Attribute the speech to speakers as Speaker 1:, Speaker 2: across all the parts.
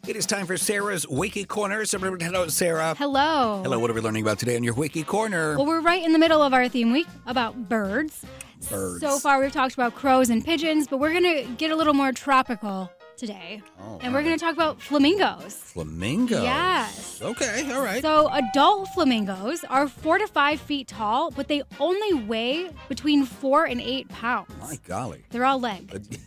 Speaker 1: It is time for Sarah's Wiki Corner. Hello, Sarah.
Speaker 2: Hello.
Speaker 1: Hello, what are we learning about today on your Wiki Corner?
Speaker 2: Well, we're right in the middle of our theme week about birds.
Speaker 1: Birds.
Speaker 2: So far, we've talked about crows and pigeons, but we're going to get a little more tropical today. And we're going to talk about flamingos.
Speaker 1: Flamingos?
Speaker 2: Yes.
Speaker 1: Okay, all right.
Speaker 2: So adult flamingos are 4 to 5 feet tall, but they only weigh between 4 and 8 pounds.
Speaker 1: My golly.
Speaker 2: They're all legged.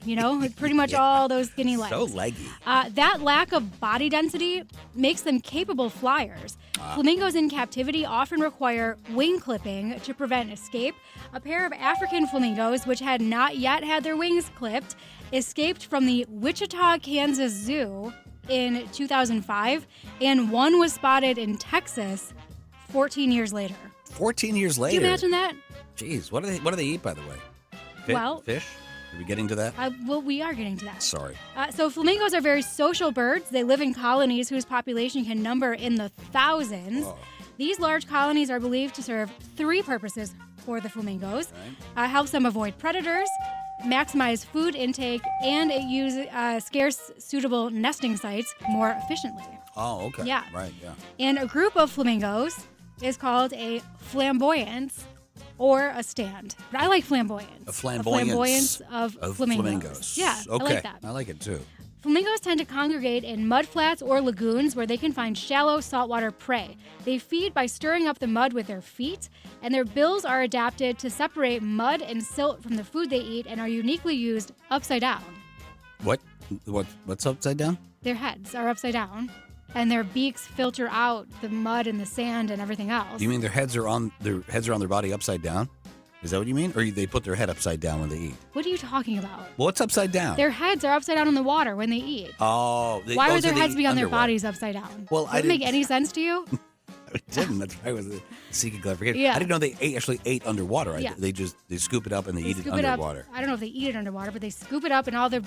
Speaker 2: You know, pretty much all those skinny legs.
Speaker 1: So leggy.
Speaker 2: That lack of body density makes them capable flyers. Flamingos in captivity often require wing clipping to prevent escape. A pair of African flamingos, which had not yet had their wings clipped, escaped from the Wichita, Kansas Zoo in 2005, and one was spotted in Texas 14 years later.
Speaker 1: 14 years later?
Speaker 2: Can you imagine that?
Speaker 1: Jeez, what do they eat, by the way? Fish? Are we getting to that?
Speaker 2: Well, we are getting to that.
Speaker 1: Sorry.
Speaker 2: So flamingos are very social birds. They live in colonies whose population can number in the thousands.
Speaker 1: Whoa.
Speaker 2: These large colonies are believed to serve 3 purposes for the flamingos. Helps them avoid predators, maximize food intake, and it uses scarce, suitable nesting sites more efficiently.
Speaker 1: Oh, okay.
Speaker 2: Yeah.
Speaker 1: Right, yeah.
Speaker 2: And a group of flamingos is called a flamboyance or a stand. But I like flamboyance.
Speaker 1: A flamboyance
Speaker 2: of flamingos. Yeah,
Speaker 1: Okay.
Speaker 2: I like that.
Speaker 1: I like it too.
Speaker 2: Flamingos tend to congregate in mudflats or lagoons where they can find shallow saltwater prey. They feed by stirring up the mud with their feet, and their bills are adapted to separate mud and silt from the food they eat and are uniquely used upside down.
Speaker 1: What's upside down?
Speaker 2: Their heads are upside down, and their beaks filter out the mud and the sand and everything else.
Speaker 1: You mean their heads are on their body upside down? Is that what you mean? Or they put their head upside down when they eat?
Speaker 2: What are you talking about?
Speaker 1: Well, what's upside down?
Speaker 2: Their heads are upside down in the water when they eat.
Speaker 1: Oh.
Speaker 2: Why would their heads be on their bodies upside down?
Speaker 1: Well,
Speaker 2: Does that make any sense to you?
Speaker 1: I didn't. That's why I was seeking clarification.
Speaker 2: Yeah.
Speaker 1: I didn't know they actually ate underwater.
Speaker 2: Yeah.
Speaker 1: They scoop it up and they eat it
Speaker 2: scoop it
Speaker 1: underwater.
Speaker 2: up. I don't know if they eat it underwater, but they scoop it up and all the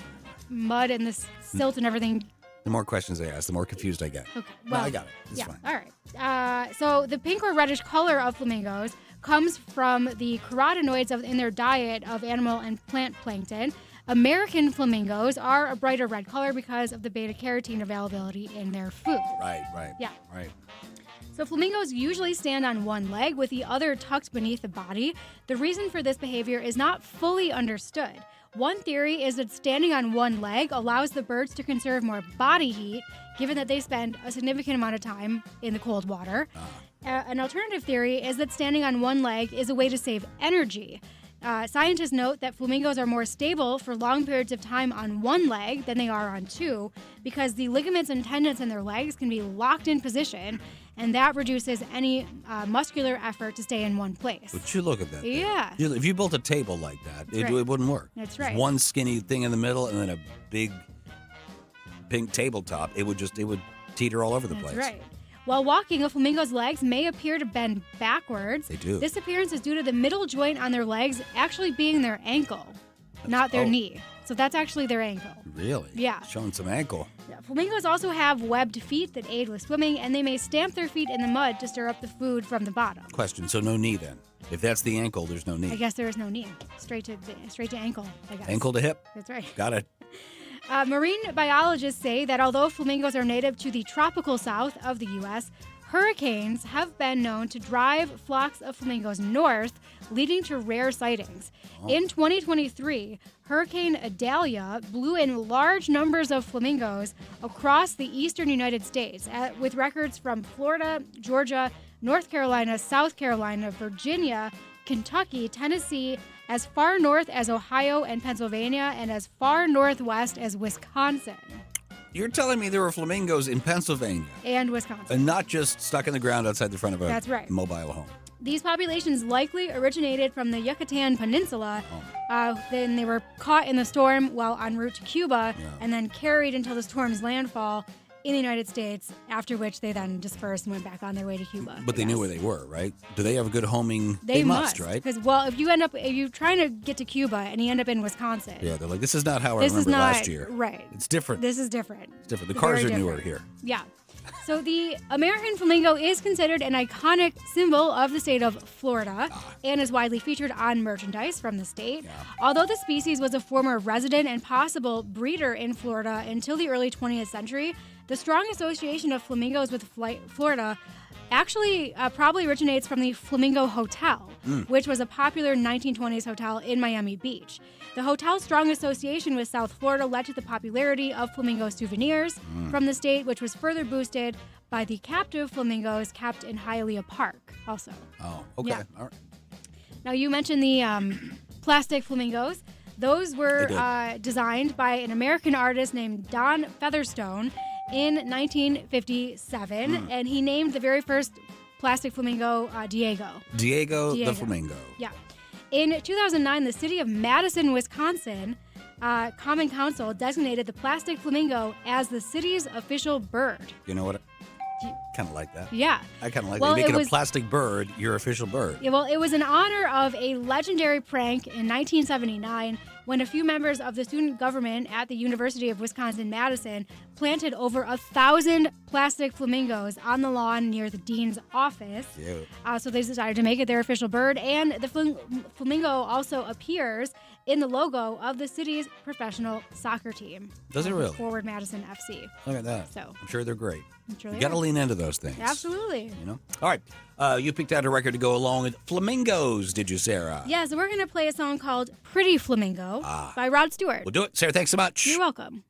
Speaker 2: mud and the silt and everything.
Speaker 1: The more questions I ask, the more confused I get.
Speaker 2: Okay.
Speaker 1: Well,
Speaker 2: Well,
Speaker 1: I got it. It's fine.
Speaker 2: All right. So the pink or reddish color of flamingos comes from the carotenoids in their diet of animal and plant plankton. American flamingos are a brighter red color because of the beta carotene availability in their food.
Speaker 1: Right.
Speaker 2: Yeah.
Speaker 1: Right.
Speaker 2: So flamingos usually stand on one leg with the other tucked beneath the body. The reason for this behavior is not fully understood. One theory is that standing on one leg allows the birds to conserve more body heat, given that they spend a significant amount of time in the cold water. An alternative theory is that standing on one leg is a way to save energy. Scientists note that flamingos are more stable for long periods of time on one leg than they are on two, because the ligaments and tendons in their legs can be locked in position, and that reduces any muscular effort to stay in one place.
Speaker 1: Would you look at that?
Speaker 2: Yeah.
Speaker 1: If you built a table like that, it wouldn't work.
Speaker 2: That's
Speaker 1: Just
Speaker 2: right.
Speaker 1: one skinny thing in the middle and then a big pink tabletop. It would teeter all over the place.
Speaker 2: That's right. While walking, a flamingo's legs may appear to bend backwards.
Speaker 1: They do.
Speaker 2: This appearance is due to the middle joint on their legs actually being their ankle, not their knee. So that's actually their ankle.
Speaker 1: Really?
Speaker 2: Yeah.
Speaker 1: Showing some ankle.
Speaker 2: Flamingos also have webbed feet that aid with swimming, and they may stamp their feet in the mud to stir up the food from the bottom.
Speaker 1: Question. So no knee then? If that's the ankle, there's no knee.
Speaker 2: I guess there is no knee. Straight to ankle, I guess.
Speaker 1: Ankle to hip.
Speaker 2: That's right.
Speaker 1: Got it.
Speaker 2: Marine biologists say that although flamingos are native to the tropical south of the U.S., hurricanes have been known to drive flocks of flamingos north, leading to rare sightings. In 2023, Hurricane Idalia blew in large numbers of flamingos across the eastern United States, with records from Florida, Georgia, North Carolina, South Carolina, Virginia, Kentucky, Tennessee, as far north as Ohio and Pennsylvania, and as far northwest as Wisconsin.
Speaker 1: You're telling me there were flamingos in Pennsylvania
Speaker 2: And Wisconsin.
Speaker 1: and not just stuck in the ground outside the front of a
Speaker 2: That's right.
Speaker 1: mobile home.
Speaker 2: These populations likely originated from the Yucatan Peninsula. Then they were caught in the storm while en route to Cuba, and then carried until the storm's landfall in the United States, after which they then dispersed and went back on their way to Cuba.
Speaker 1: But they knew where they were, right? Do they have a good homing?
Speaker 2: They must,
Speaker 1: right?
Speaker 2: Because, if you're trying to get to Cuba and you end up in Wisconsin.
Speaker 1: Yeah, they're like, this is not how I
Speaker 2: This is
Speaker 1: remember
Speaker 2: not
Speaker 1: last year.
Speaker 2: right.
Speaker 1: It's different.
Speaker 2: This is different.
Speaker 1: It's different. The cars
Speaker 2: Very
Speaker 1: are newer
Speaker 2: different.
Speaker 1: here.
Speaker 2: Yeah. So the American flamingo is considered an iconic symbol of the state of Florida and is widely featured on merchandise from the state.
Speaker 1: Yeah.
Speaker 2: Although the species was a former resident and possible breeder in Florida until the early 20th century, the strong association of flamingos with Florida actually probably originates from the Flamingo Hotel, which was a popular 1920s hotel in Miami Beach. The hotel's strong association with South Florida led to the popularity of flamingo souvenirs from the state, which was further boosted by the captive flamingos kept in Hialeah Park also.
Speaker 1: Oh, okay.
Speaker 2: Yeah.
Speaker 1: All right.
Speaker 2: Now, you mentioned the plastic flamingos. Those were designed by an American artist named Don Featherstone in 1957, and he named the very first plastic flamingo Diego.
Speaker 1: Diego the Flamingo.
Speaker 2: Yeah. In 2009, the city of Madison, Wisconsin, Common Council designated the plastic flamingo as the city's official bird.
Speaker 1: You know what? Kind of like that.
Speaker 2: Yeah.
Speaker 1: I kind of like
Speaker 2: Well,
Speaker 1: that. Making
Speaker 2: it was-
Speaker 1: a plastic bird your official bird.
Speaker 2: Yeah, well, it was in honor of a legendary prank in 1979 when a few members of the student government at the University of Wisconsin-Madison planted over 1,000 plastic flamingos on the lawn near the dean's office.
Speaker 1: Cute.
Speaker 2: So they decided to make it their official bird, and the flamingo also appears in the logo of the city's professional soccer team.
Speaker 1: Does it really?
Speaker 2: Forward Madison FC.
Speaker 1: Look at that.
Speaker 2: So-
Speaker 1: I'm sure they're great.
Speaker 2: I'm sure
Speaker 1: You
Speaker 2: they
Speaker 1: got to
Speaker 2: are.
Speaker 1: lean into those things.
Speaker 2: Absolutely.
Speaker 1: You know? All right. You picked out a record to go along with Flamingos, did you, Sarah?
Speaker 2: Yeah, so we're going to play a song called Pretty Flamingo by Rod Stewart.
Speaker 1: We'll do it. Sarah, thanks so much.
Speaker 2: You're welcome.